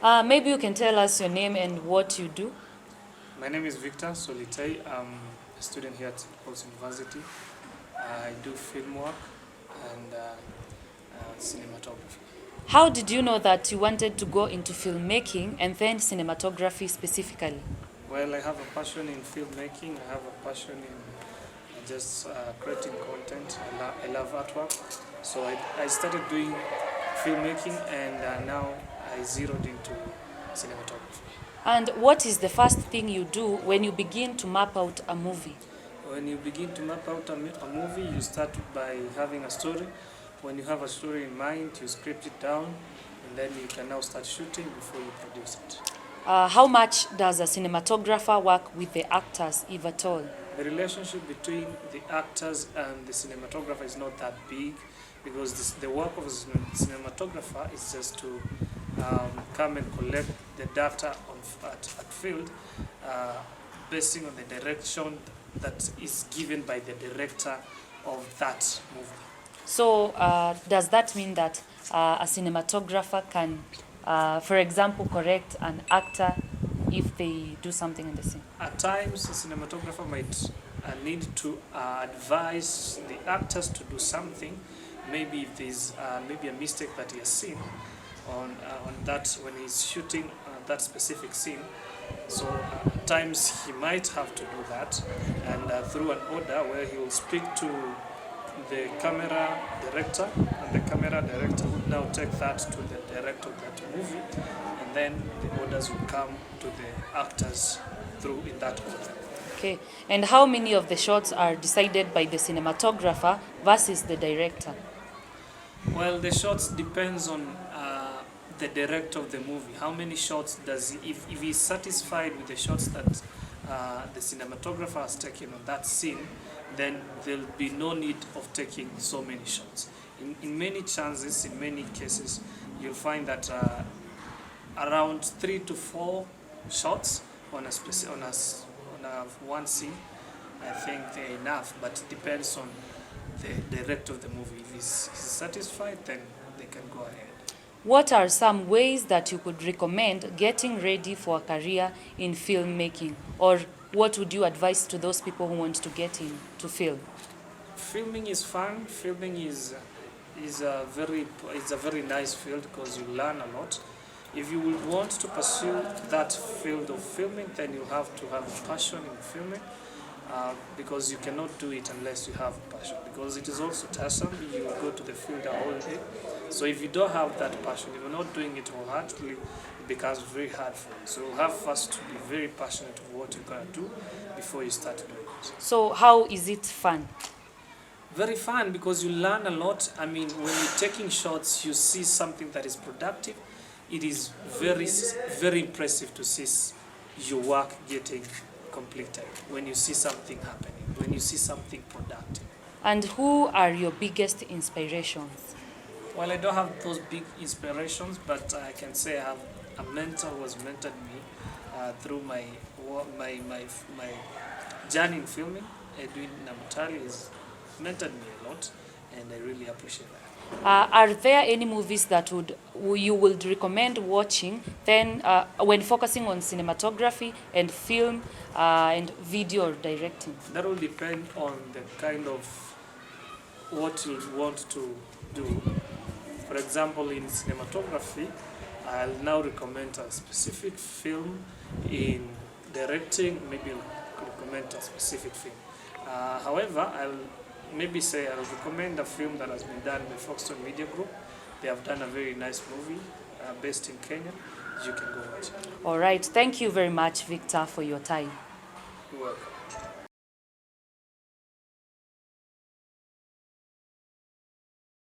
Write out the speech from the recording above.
Maybe you can tell us your name and what you do. My name is Victor Solitei. I'm a student here at Pulse University. I do film work and cinematography. How did you know that you wanted to go into filmmaking and then cinematography specifically? Well, I have a passion in filmmaking. I have a passion in just creating content. I love artwork. So I started doing filmmaking and now I zeroed into cinematography. And what is the first thing you do when you begin to map out a movie? When you begin to map out a movie, you start by having a story. When you have a story in mind, you script it down, and then you can now start shooting before you produce it. How much does a cinematographer work with the actors, if at all? The relationship between the actors and the cinematographer is not that big, because the work of a cinematographer is just to come and collect the data at field, basing on the direction that is given by the director of that movie. So does that mean that a cinematographer can, for example, correct an actor if they do something in the scene? At times, a cinematographer might need to advise the actors to do something. Maybe if there's maybe a mistake that he has seen on that when he's shooting that specific scene. So at times he might have to do that, and through an order where he will speak to the camera director, and the camera director would now take that to the director of that movie, and then the orders will come to the actors through in that order. Okay, and how many of the shots are decided by the cinematographer versus the director? Well, the shots depends on the director of the movie. How many shots does he, if he's satisfied with the shots that the cinematographer has taken on that scene, then there'll be no need of taking so many shots. In many chances, in many cases, you'll find that around 3 to 4 shots on one scene, I think they're enough, but it depends on the director of the movie. If he's satisfied, then they can go ahead. What are some ways that you could recommend getting ready for a career in filmmaking? Or what would you advise to those people who want to get into film? Filming is fun. Filming is a very nice field because you learn a lot. If you would want to pursue that field of filming, then you have to have a passion in filming, because you cannot do it unless you have a passion, because it is also tiresome. You will go to the field a whole day. So if you don't have that passion, if you're not doing it wholeheartedly, it becomes very hard for you. So you have first to be very passionate of what you're going to do before you start doing it. So how is it fun? Very fun, because you learn a lot. I mean, when you're taking shots, you see something that is productive. It is very impressive to see your work getting completed, when you see something happening, when you see something productive. And who are your biggest inspirations? Well, I don't have those big inspirations, but I can say I have a mentor who has mentored me through my journey in filming. Edwin Namutali has mentored me a lot, and I really appreciate that. Are there any movies that you would recommend watching then when focusing on cinematography and film and video directing? That will depend on the kind of what you want to do. For example, in cinematography, I'll now recommend a specific film. In directing, maybe I'll recommend a specific film. However, I'll recommend a film that has been done by Foxton Media Group. They have done a very nice movie based in Kenya. You can go watch it. All right. Thank you very much, Victor, for your time. You're welcome.